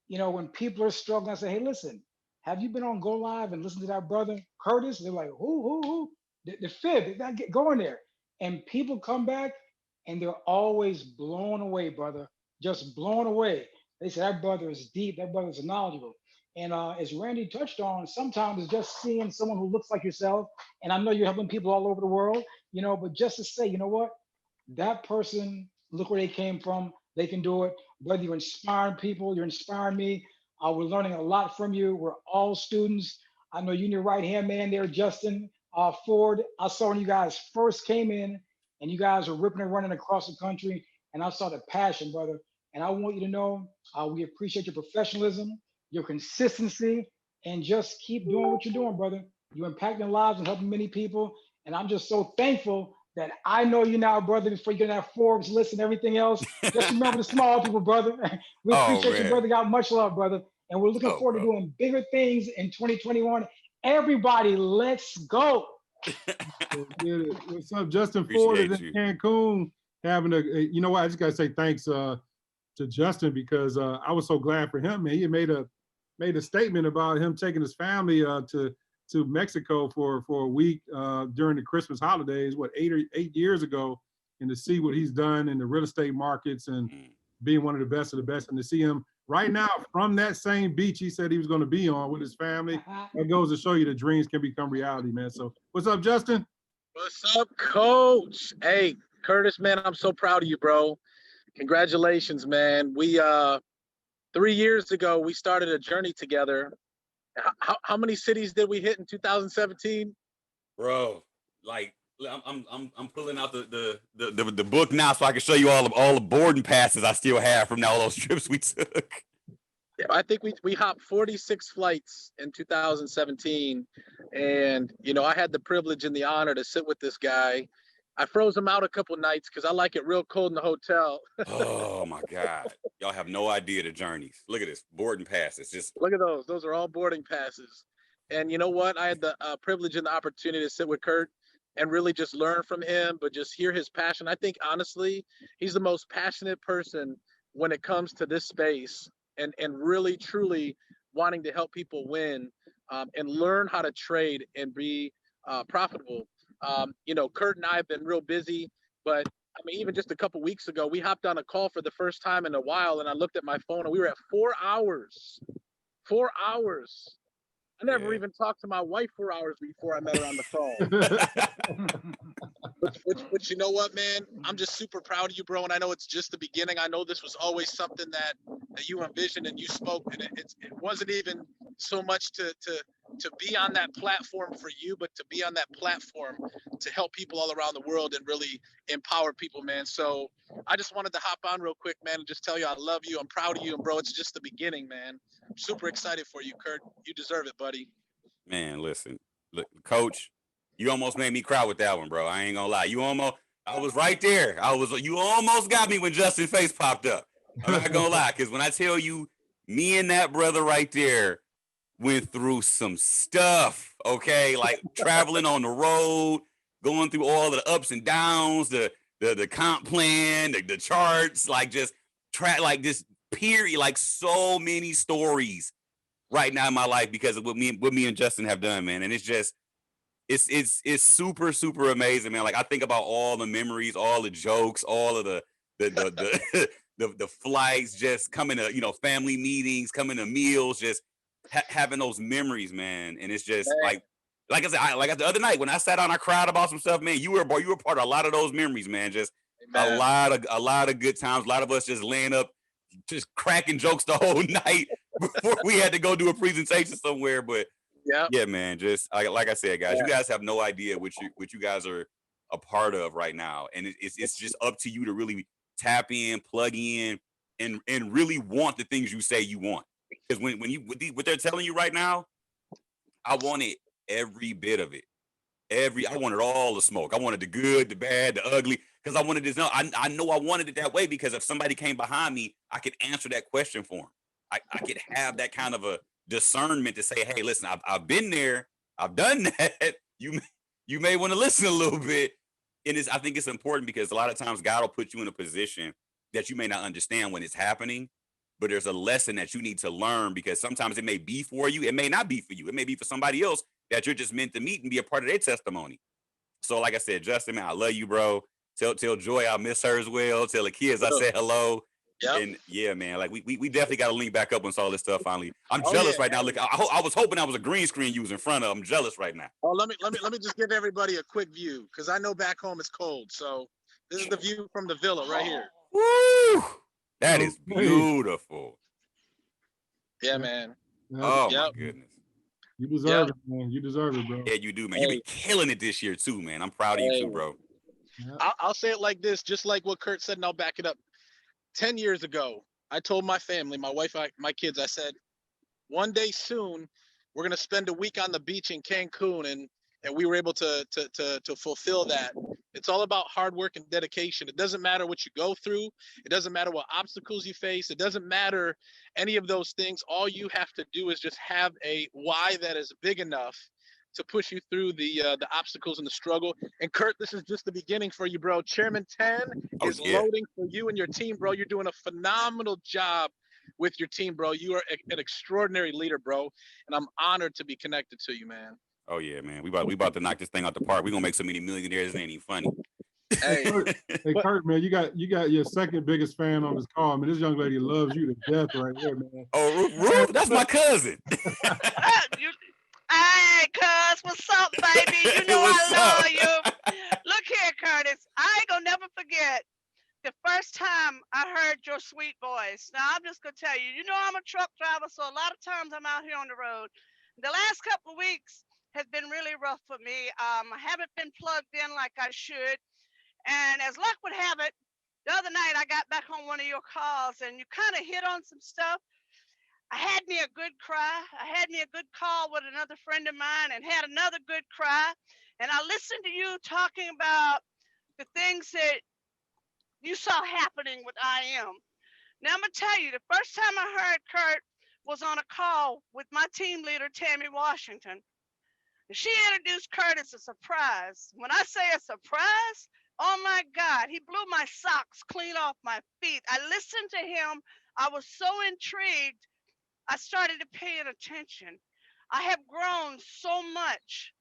you know, when people are struggling, I say, hey, listen, have you been on Go Live and listened to that brother, Curtis? They're like, who? The fifth, they gotta get going there. And people come back and they're always blown away, brother, just blown away. They say that brother is deep, that brother is knowledgeable. And as Randy touched on, sometimes it's just seeing someone who looks like yourself. And I know you're helping people all over the world, you know, but just to say, you know what, that person, look where they came from, they can do it. Whether you're inspiring people, you're inspiring me. We're learning a lot from you. We're all students. I know you and your right-hand man there, Justin Ford. I saw when you guys first came in and you guys were ripping and running across the country. And I saw the passion, brother. And I want you to know, we appreciate your professionalism, your consistency, and just keep doing what you're doing, brother. You're impacting lives and helping many people. And I'm just so thankful that I know you now, brother, before you get that Forbes list and everything else. Just remember the small people, brother. We appreciate you, brother. Got much love, brother. And we're looking forward to doing bigger things in 2021. Everybody, let's go. What's up? Justin Ford is in Cancun having you know what? I just got to say thanks to Justin because I was so glad for him, man. He made a statement about him taking his family to Mexico for a week during the Christmas holidays, 8 years ago, and to see what he's done in the real estate markets and being one of the best and to see him right now from that same beach he said he was going to be on with his family. That goes to show you that dreams can become reality, man. So what's up, Justin? What's up, coach? Hey, Curtis, man, I'm so proud of you, bro. Congratulations, man. We 3 years ago, we started a journey together How many cities did we hit in 2017? Bro, like I'm pulling out the book now so I can show you all the boarding passes I still have from all those trips we took. Yeah, I think we hopped 46 flights in 2017, and I had the privilege and the honor to sit with this guy. I froze him out a couple nights because I like it real cold in the hotel. Oh my God, y'all have no idea the journeys. Look at this boarding pass. It's just Look at those. Those are all boarding passes. And you know what? I had the privilege and the opportunity to sit with Kurt and really just learn from him, but just hear his passion. I think honestly, he's the most passionate person when it comes to this space, and really truly wanting to help people win, and learn how to trade and be profitable. Kurt and I have been real busy, but I mean, even just a couple weeks ago, we hopped on a call for the first time in a while, and I looked at my phone, and we were at 4 hours. 4 hours. I never even talked to my wife 4 hours before I met her on the phone. Which you know what, man? I'm just super proud of you, bro. And I know it's just the beginning. I know this was always something that you envisioned and you spoke. And it wasn't even so much to be on that platform for you, but to be on that platform to help people all around the world and really empower people, man. So I just wanted to hop on real quick, man, and just tell you I love you. I'm proud of you. And bro, it's just the beginning, man. I'm super excited for you, Kurt. You deserve it, buddy. Man, listen, look, Coach, you almost made me cry with that one, bro. I ain't gonna lie. I was right there. You almost got me when Justin's face popped up. I'm not gonna lie, because when I tell you, me and that brother right there went through some stuff, okay? Like traveling on the road, going through all the ups and downs, the comp plan, the charts, like just like this period, like so many stories right now in my life because of what me and Justin have done, man. And it's just it's super, super amazing, man. Like I think about all the memories, all the jokes, all of the the flights, just coming to, family meetings, coming to meals, just having those memories, man. And it's just like I said, like the other night when I sat down, I cried about some stuff, man. You were part of a lot of those memories, man. Just a lot of good times. A lot of us just laying up, just cracking jokes the whole night before we had to go do a presentation somewhere. But yeah, man, just like I said, guys, you guys have no idea what you guys are a part of right now, and it's just up to you to really tap in, plug in, and really want the things you say you want. Because when what they're telling you right now, I wanted every bit of it. I wanted all the smoke. I wanted the good, the bad, the ugly, because I wanted to know. I know I wanted it that way because if somebody came behind me, I could answer that question for them. I could have that kind of a discernment to say, hey, listen, I've been there, I've done that. You may want to listen a little bit. And I think it's important because a lot of times God will put you in a position that you may not understand when it's happening, but there's a lesson that you need to learn because sometimes it may be for you, it may not be for you, it may be for somebody else that you're just meant to meet and be a part of their testimony. So like I said, Justin, man, I love you, bro. Tell Joy I miss her as well. Tell the kids I said hello. Yep. And yeah, man, like we definitely got to link back up once all this stuff finally. I'm jealous right now. Look, I was hoping I was a green screen you was in front of. I'm jealous right now. Oh, let me just give everybody a quick view because I know back home it's cold. So this is the view from the villa right here. Woo! That is beautiful. Yeah, man. Oh my goodness. You deserve it, man. You deserve it, bro. Yeah, you do, man. You've been killing it this year too, man. I'm proud of you too, bro. I'll say it like this, just like what Kurt said, and I'll back it up. 10 years ago, I told my family, my wife, my kids, I said, one day soon, we're going to spend a week on the beach in Cancun. And we were able to fulfill that. It's all about hard work and dedication. It doesn't matter what you go through. It doesn't matter what obstacles you face. It doesn't matter any of those things. All you have to do is just have a why that is big enough to push you through the obstacles and the struggle. And Kurt, this is just the beginning for you, bro. Chairman 10 is loading for you and your team, bro. You're doing a phenomenal job with your team, bro. You are an extraordinary leader, bro. And I'm honored to be connected to you, man. Oh yeah, man. We about to knock this thing out the park. We're gonna make so many millionaires, it ain't even funny. Hey, Kurt, man, you got your second biggest fan on this call. I mean, this young lady loves you to death right here, man. Oh, Ruth, that's my cousin. Hey, cuz, what's up, baby? You know I love you. Look here, Curtis. I ain't gonna never forget the first time I heard your sweet voice. Now, I'm just gonna tell you, I'm a truck driver, so a lot of times I'm out here on the road. The last couple of weeks has been really rough for me. I haven't been plugged in like I should. And as luck would have it, the other night I got back on one of your calls and you kind of hit on some stuff. I had me a good cry. I had me a good call with another friend of mine and had another good cry. And I listened to you talking about the things that you saw happening with I Am. Now I'm gonna tell you, the first time I heard Kurt was on a call with my team leader, Tammy Washington. And she introduced Kurt as a surprise. When I say a surprise, oh my God, he blew my socks clean off my feet. I listened to him. I was so intrigued. I started to pay attention. I have grown so much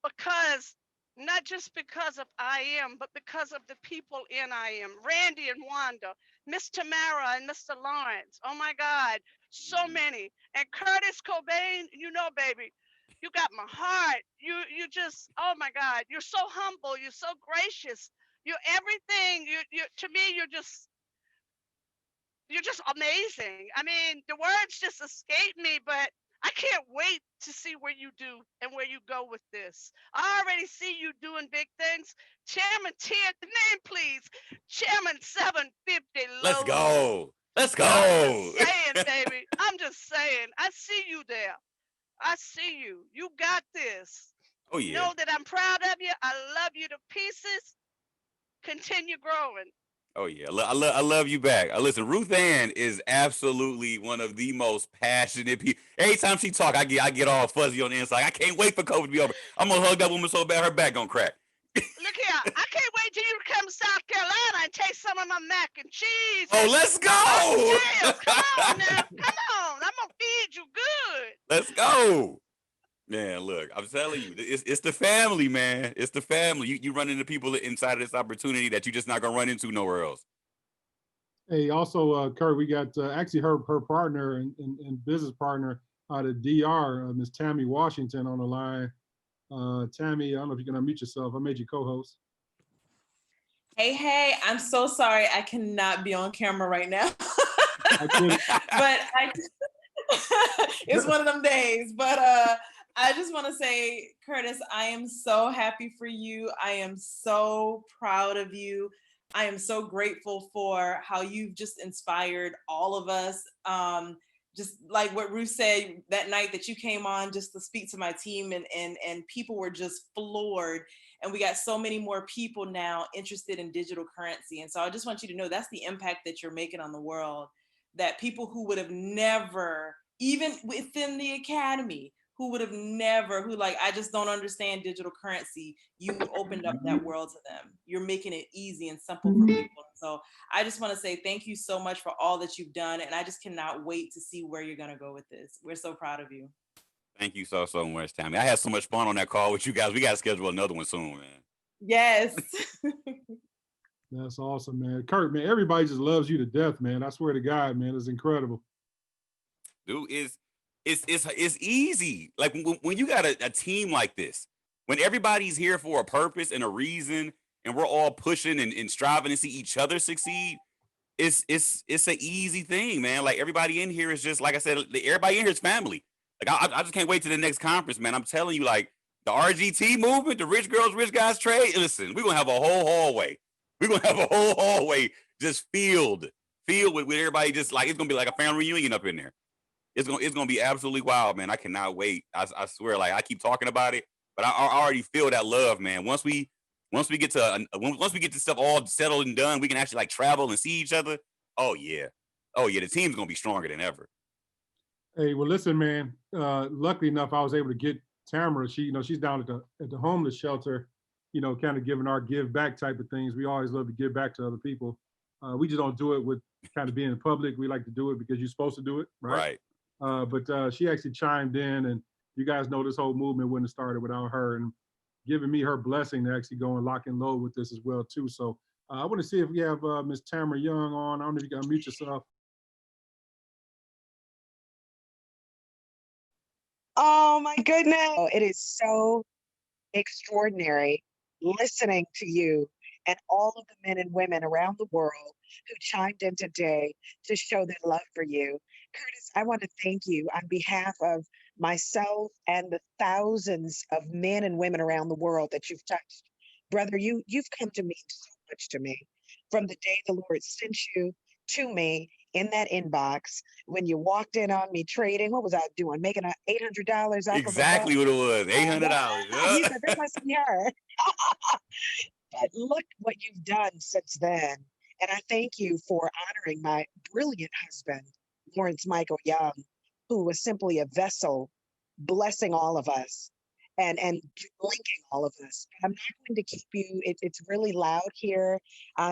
because, not just because of I Am, but because of the people in I Am. Randy and Wanda, Miss Tamara and Mr. Lawrence. Oh my God, so many. And Curtis Kobane, you know, baby, you got my heart. You just, oh my God, you're so humble. You're so gracious. You're everything. You to me, you're just amazing. I mean, the words just escape me, but I can't wait to see where you do and where you go with this. I already see you doing big things. Chairman Tier, the name please. Chairman 750 Let's Logo. go. Let's go. I'm just saying, baby. I'm just saying. I see you there. I see you. You got this. Oh yeah. Know that I'm proud of you. I love you to pieces. Continue growing. Oh yeah, I love you back. Listen, Ruth Ann is absolutely one of the most passionate people. Every time she talk, I get all fuzzy on the inside. I can't wait for COVID to be over. I'm gonna hug that woman so bad her back gonna crack. Look here, I can't wait till you come to South Carolina and taste some of my mac and cheese. Oh, let's go! Come on now, come on. I'm gonna feed you good. Let's go. Man, look, I'm telling you, it's the family, man. It's the family. You run into people inside of this opportunity that you're just not gonna run into nowhere else. Hey, also, Kurt, we got actually her partner and business partner out of DR, Miss Tammy Washington, on the line. Tammy, I don't know if you can unmute yourself. I made you co-host. Hey, I'm so sorry. I cannot be on camera right now. But it's one of them days. But I just want to say, Curtis, I am so happy for you. I am so proud of you. I am so grateful for how you've just inspired all of us. Just like what Ruth said that night that you came on just to speak to my team, and people were just floored. And we got so many more people now interested in digital currency. And so I just want you to know that's the impact that you're making on the world, that people who would have never, even within the academy, who would have never, who like, I just don't understand digital currency. You opened up that world to them. You're making it easy and simple for people. So I just want to say thank you so much for all that you've done. And I just cannot wait to see where you're going to go with this. We're so proud of you. Thank you so much, Tammy. I had so much fun on that call with you guys. We got to schedule another one soon, man. Yes. That's awesome, man. Kurt, man, everybody just loves you to death, man. I swear to God, man, it's incredible. Dude, it's easy. Like when you got a team like this, when everybody's here for a purpose and a reason, and we're all pushing and striving to see each other succeed, it's an easy thing, man. Like everybody in here is just, like I said, everybody in here is family. Like I just can't wait to the next conference, man. I'm telling you, like the RGT movement, the rich girls, rich guys trade. Listen, we're gonna have a whole hallway. We're gonna have a whole hallway just filled with everybody. Just like it's gonna be like a family reunion up in there. It's gonna be absolutely wild, man. I cannot wait. I swear, like I keep talking about it, but I already feel that love, man. Once we get to stuff all settled and done, we can actually like travel and see each other. Oh yeah, the team's gonna be stronger than ever. Hey, well, listen, man. Luckily enough, I was able to get Tamara. She's down at the homeless shelter, kind of giving our give back type of things. We always love to give back to other people. We just don't do it with kind of being in public. We like to do it because you're supposed to do it, right? But she actually chimed in, and you guys know this whole movement wouldn't have started without her, and giving me her blessing to actually go and lock and load with this as well too. So I want to see if we have Miss Tamara Young on. I don't know if you can unmute yourself. Oh my goodness. It is so extraordinary listening to you and all of the men and women around the world who chimed in today to show their love for you. Curtis, I want to thank you on behalf of myself and the thousands of men and women around the world that you've touched. Brother, you've come to mean so much to me. From the day the Lord sent you to me in that inbox, when you walked in on me trading, what was I doing? Making $800 off of a buck? Exactly what it was. $800. You said, this must be her. But look what you've done since then. And I thank you for honoring my brilliant husband, Lawrence Michael Young, who was simply a vessel blessing all of us and linking all of us. I'm not going to keep you, it's really loud here,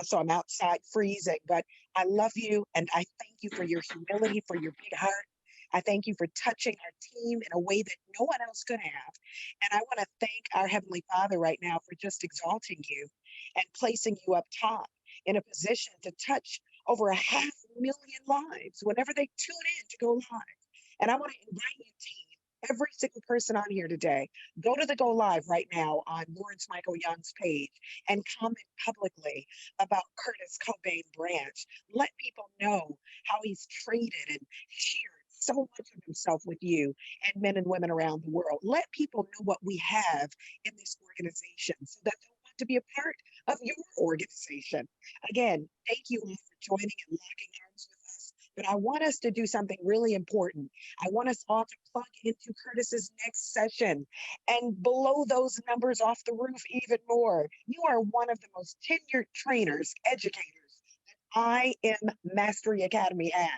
so I'm outside freezing, but I love you and I thank you for your humility, for your big heart. I thank you for touching our team in a way that no one else could have. And I want to thank our Heavenly Father right now for just exalting you and placing you up top in a position to touch over 500,000 lives whenever they tune in to go live. And I want to invite you, team, every single person on here today, go to the Go Live right now on Lawrence Michael Young's page and comment publicly about Curtis Kobane Branch. Let people know how he's traded and shared so much of himself with you and men and women around the world. Let people know what we have in this organization so that they'll want to be a part of your organization. Again, thank you all for joining and locking arms with us. But I want us to do something really important. I want us all to plug into Curtis's next session and blow those numbers off the roof even more. You are one of the most tenured trainers, educators that I Am Mastery Academy has.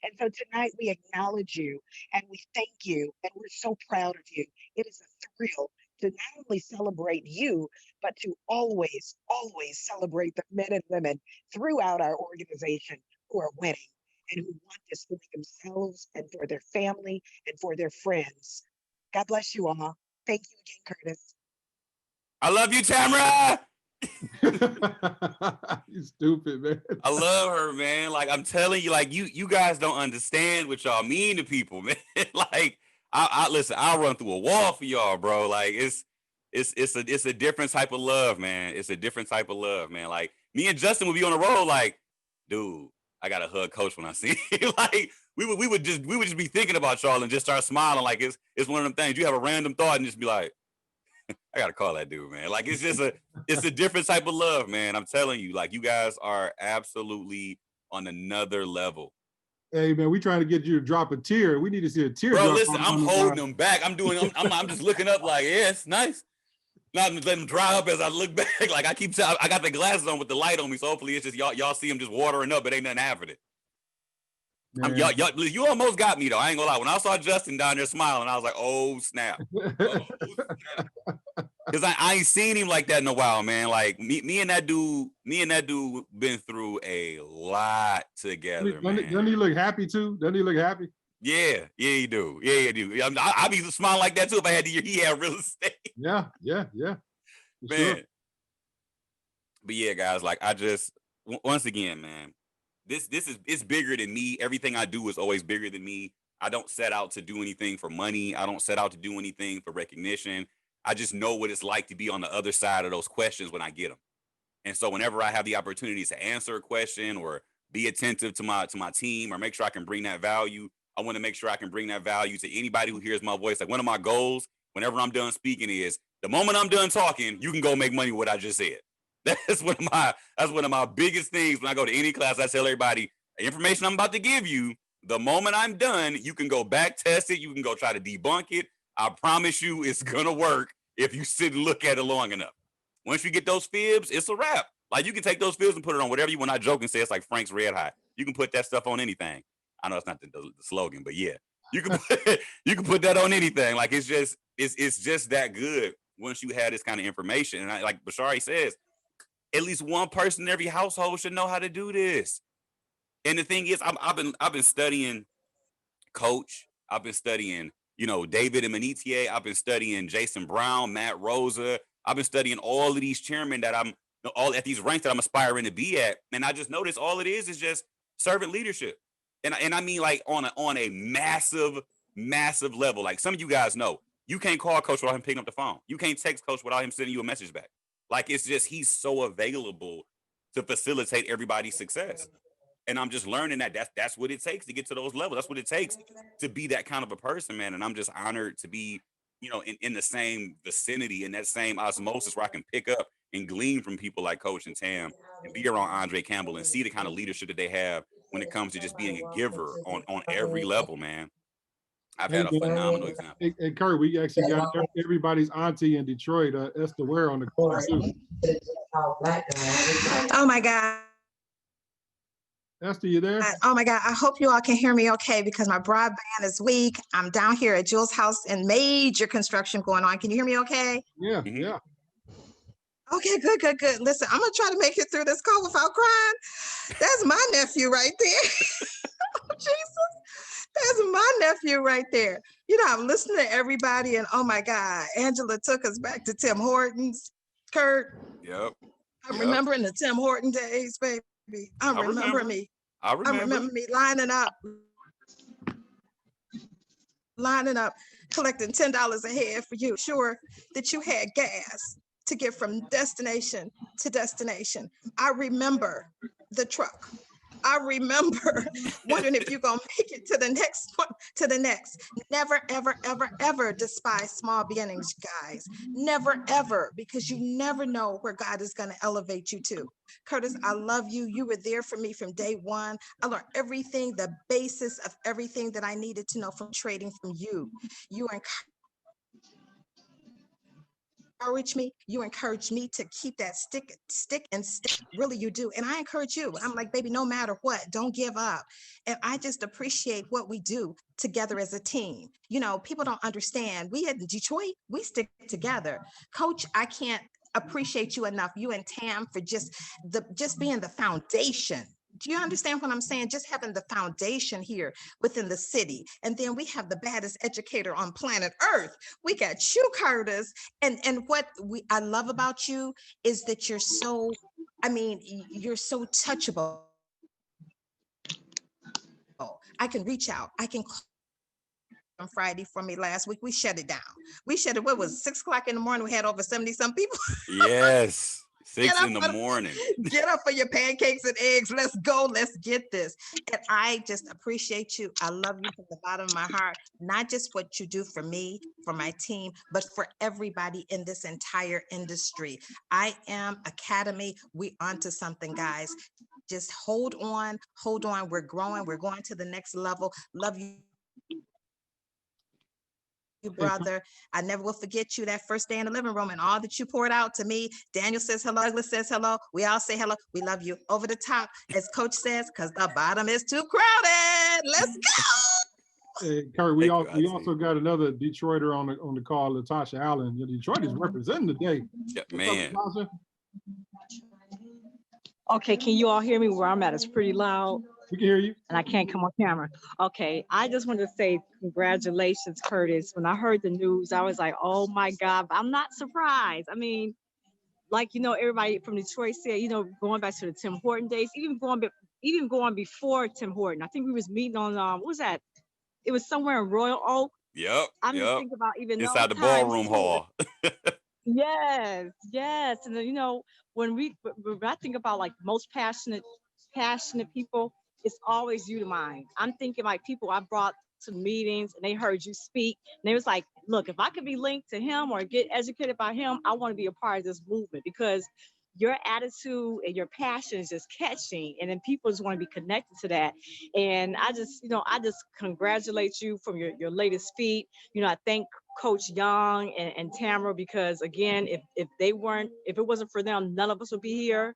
And so tonight we acknowledge you and we thank you and we're so proud of you. It is a thrill to not only celebrate you, but to always, always celebrate the men and women throughout our organization who are winning and who want this for themselves and for their family and for their friends. God bless you all. Thank you again, Curtis. I love you, Tamara. You stupid, man. I love her, man. Like I'm telling you, like you guys don't understand what y'all mean to people, man. Like I listen, I'll run through a wall for y'all, bro. Like it's a different type of love, man. It's a different type of love, man. Like me and Justin would be on the road, like, dude, I gotta hug Coach when I see him. Like we would just be thinking about y'all and just start smiling. Like it's one of them things. You have a random thought and just be like, I gotta call that dude, man. Like it's a different type of love, man. I'm telling you, like you guys are absolutely on another level. Hey man, we trying to get you to drop a tear. We need to see a tear. Bro, listen, I'm holding them back. I'm just looking up like, yeah, it's nice. Not letting them dry up as I look back. Like I got the glasses on with the light on me, so hopefully it's just y'all see them just watering up, but ain't nothing happening. You almost got me though. I ain't gonna lie. When I saw Justin down there smiling, I was like, "Oh snap!" Because I ain't seen him like that in a while, man. Like me and that dude been through a lot together, man. Doesn't he look happy too? Doesn't he look happy? Yeah, he do. Yeah, he do. I'd be smiling like that too if I had to hear he had real estate. Yeah. Man. Sure. But yeah, guys, like once again, man. It's bigger than me. Everything I do is always bigger than me. I don't set out to do anything for money. I don't set out to do anything for recognition. I just know what it's like to be on the other side of those questions when I get them. And so whenever I have the opportunity to answer a question or be attentive to my team or make sure I can bring that value, I want to make sure I can bring that value to anybody who hears my voice. Like one of my goals whenever I'm done speaking is the moment I'm done talking, you can go make money with what I just said. That's one of my biggest things when I go to any class. I tell everybody, the information I'm about to give you, the moment I'm done, you can go back test it. You can go try to debunk it. I promise you it's going to work if you sit and look at it long enough. Once you get those fibs, it's a wrap. Like you can take those fibs and put it on whatever you want. I joke and say it's like Frank's Red Hot. You can put that stuff on anything. I know it's not the slogan, but yeah, you can put that on anything. Like it's just that good once you have this kind of information. And like Bashari says, at least one person in every household should know how to do this. And the thing is, I've been studying Coach. I've been studying, David and Manitier. I've been studying Jason Brown, Matt Rosa. I've been studying all of these chairmen that I'm all at these ranks that I'm aspiring to be at. And I just noticed all it is just servant leadership. And I mean like on a massive, massive level. Like some of you guys know, you can't call Coach without him picking up the phone. You can't text Coach without him sending you a message back. Like it's just he's so available to facilitate everybody's success. And I'm just learning that that's what it takes to get to those levels. That's what it takes to be that kind of a person, man. And I'm just honored to be, you know, in the same vicinity, in that same osmosis where I can pick up and glean from people like Coach and Tam and be around Andre Campbell and see the kind of leadership that they have when it comes to just being a giver on every level, man. I've had a phenomenal example. Hey, Kurt, we actually got everybody's auntie in Detroit, Esther Ware, on the call too. Oh my God. Esther, you there? Oh my God. I hope you all can hear me okay because my broadband is weak. I'm down here at Jules' house and major construction going on. Can you hear me okay? Yeah, yeah. Okay, good, good, good. Listen, I'm gonna try to make it through this call without crying. That's my nephew right there. Oh, Jesus. That's my nephew right there. You know, I'm listening to everybody and oh my God, Angela took us back to Tim Hortons. Kurt. Yep. I'm remembering the Tim Horton days, baby. I remember me lining up, collecting $10 a head for you. Sure that you had gas to get from destination to destination. I remember the truck. I remember wondering if you're gonna make it to the next one, to the next. Never, ever, ever, ever despise small beginnings, guys. Never, ever, because you never know where God is gonna elevate you to. Curtis, I love you. You were there for me from day one. I learned everything, the basis of everything that I needed to know from trading from you. You encourage me to keep that stick and stick. Really, you do. And I encourage you. I'm like, baby, no matter what, don't give up. And I just appreciate what we do together as a team. You know, people don't understand. We in Detroit, we stick together. Coach, I can't appreciate you enough. You and Tam for just being the foundation. Do you understand what I'm saying? Just having the foundation here within the city. And then we have the baddest educator on planet Earth. We got you, Curtis. And what I love about you is that you're so, you're so touchable. I can reach out. I can call on Friday for me last week. We shut it down. We shut it, what was it, 6 o'clock in the morning? We had over 70 some people. Yes. 6 in the morning. Get up for your pancakes and eggs. Let's go. Let's get this. And I just appreciate you. I love you from the bottom of my heart. Not just what you do for me, for my team, but for everybody in this entire industry. I Am Academy. We onto something, guys. Just hold on. Hold on. We're growing. We're going to the next level. Love you, brother. I never will forget you that first day in the living room and all that you poured out to me. Daniel says hello. Douglas says hello. We all say hello. We love you. Over the top, as Coach says, because the bottom is too crowded. Let's go. Hey, Kurt, we also got another Detroiter on the call, Latasha Allen. Yeah, Detroit is representing today. Yeah, man. Okay, can you all hear me? Where I'm at, it's pretty loud. We can hear you. And I can't come on camera. Okay, I just want to say congratulations, Curtis. When I heard the news, I was like, oh my God, I'm not surprised. I mean, like, you know, everybody from Detroit said, you know, going back to the Tim Horton days, even going before Tim Horton. I think we was meeting on, what was that? It was somewhere in Royal Oak. Yep. I'm just thinking about even inside the ballroom hall. Yes, yes. And then, you know, when I think about like most passionate people, it's always you to mind. I'm thinking like people I brought to meetings and they heard you speak and they was like, look, if I could be linked to him or get educated by him, I want to be a part of this movement because your attitude and your passion is just catching, and then people just want to be connected to that. And I just congratulate you from your latest feat. You know, I thank Coach Young and Tamara because again, if it wasn't for them, none of us would be here.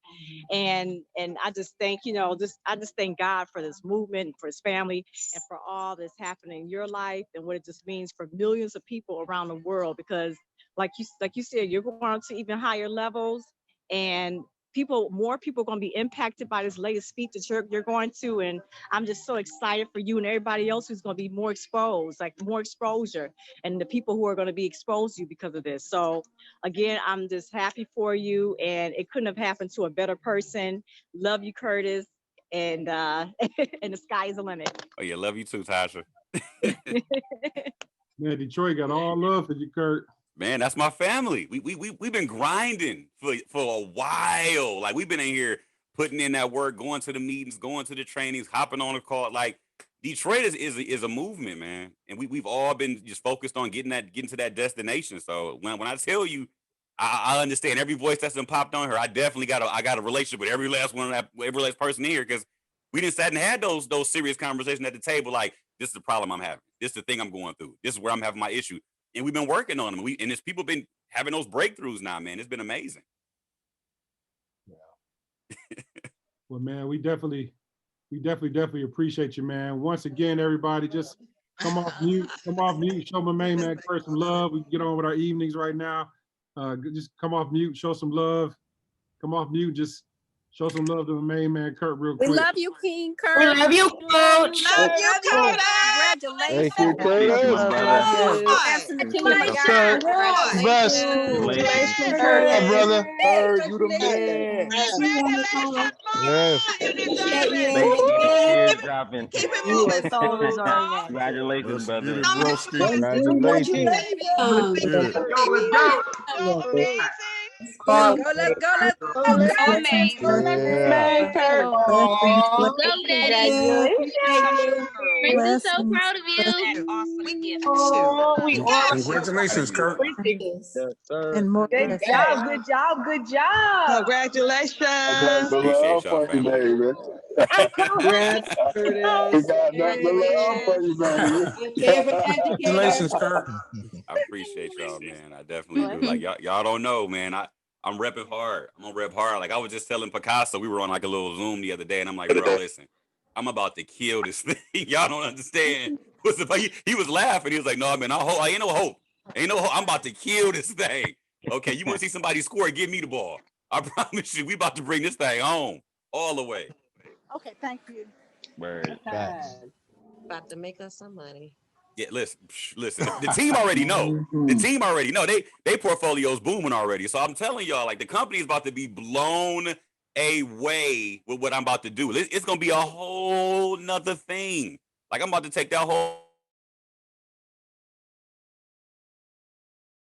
And I just thank, you know, I just thank God for this movement and for his family and for all that's happening in your life and what it just means for millions of people around the world. Because like you said, you're going to even higher levels. And more people are going to be impacted by this latest feat that you're going to. And I'm just so excited for you and everybody else who's going to be more exposed, like more exposure, and the people who are going to be exposed to you because of this. So again, I'm just happy for you, and it couldn't have happened to a better person. Love you, Curtis. And and the sky is the limit. Oh yeah, love you too, Tasha. Man, Detroit got all love for you, Kurt. Man, that's my family. We've been grinding for a while. Like we've been in here putting in that work, going to the meetings, going to the trainings, hopping on a call. Like Detroit is a movement, man, and we've all been just focused on getting to that destination. So when I tell you, I understand every voice that's been popped on her. I definitely got a relationship with every last person here, because we didn't sat and had those serious conversations at the table. Like, this is the problem I'm having. This is the thing I'm going through. This is where I'm having my issue, and we've been working on them. And it's people been having those breakthroughs now, man. It's been amazing. Well, man, we definitely appreciate you, man. Once again, everybody, just come off mute, show my main man Kurt some love. We can get on with our evenings right now. Just come off mute, show some love. Come off mute, just show some love to the main man Kurt real quick. We love you, King Kurt. We love you, Coach. Love you, Curtis. Congratulations. Thank you, Curtis. Congratulations, brother. Kurt, you the man. Yes. Tears dropping. Keep it moving. Congratulations, brother. Congratulations. Let's go. We're so proud of you. Congratulations, Kurt. And more. Good job. Congratulations. Appreciate y'all, family. Congrats, Curtis. Congratulations, Kurt. I appreciate y'all, man. I definitely do. Like y'all don't know, man. I'm repping hard. I'm gonna rep hard. Like I was just telling Picasso, we were on like a little Zoom the other day, and I'm like, bro, listen, I'm about to kill this thing. Y'all don't understand. He was laughing. He was like, no, man, I ain't no hope. Ain't no hope. I'm about to kill this thing. Okay, you want to see somebody score? Give me the ball. I promise you, we about to bring this thing home all the way. Okay, thank you. Word. About to make us some money. Yeah, listen. The team already know. The team already know. They portfolio's booming already. So I'm telling y'all, like the company is about to be blown away with what I'm about to do. It's gonna be a whole nother thing. Like I'm about to take that whole.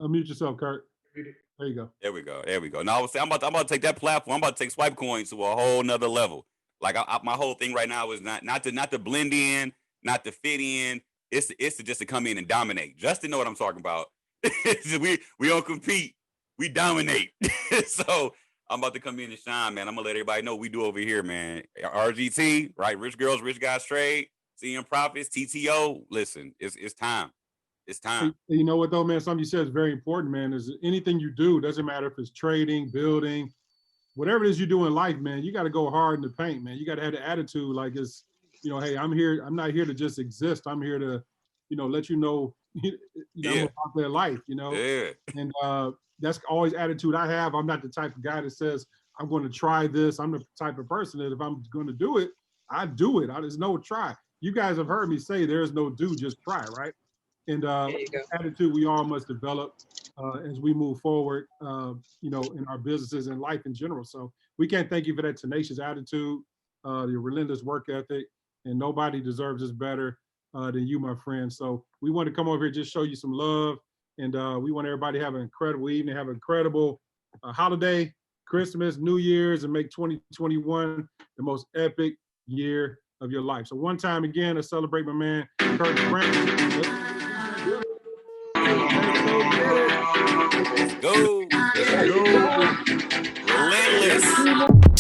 Unmute yourself, Kurt. There you go. There we go. Now I was saying I'm about to take that platform. I'm about to take Swipecoin to a whole nother level. Like my whole thing right now is not to blend in, not to fit in. It's to just to come in and dominate. Justin know what I'm talking about. we don't compete, we dominate. So I'm about to come in and shine, man. I'm gonna let everybody know what we do over here, man. RGT, right? Rich Girls, Rich Guys Trade, CM Profits, TTO. Listen, it's time. It's time. You know what though, man? Something you said is very important, man. Is anything you do, doesn't matter if it's trading, building, whatever it is you do in life, man, you got to go hard in the paint, man. You got to have the attitude like it's, hey, I'm here. I'm not here to just exist. I'm here to, let you know, I'm about their life, Yeah. And that's always attitude I have. I'm not the type of guy that says, I'm going to try this. I'm the type of person that if I'm going to do it, I do it. There's no try. You guys have heard me say there's no do, just try, right? And attitude we all must develop as we move forward, in our businesses and life in general. So we can't thank you for that tenacious attitude, your relentless work ethic, and nobody deserves this better than you, my friend. So we want to come over here, just show you some love, and we want everybody to have an incredible evening, have an incredible holiday, Christmas, New Year's, and make 2021 the most epic year of your life. So one time again, to celebrate my man, Kurt Brown. Let's go. Relentless.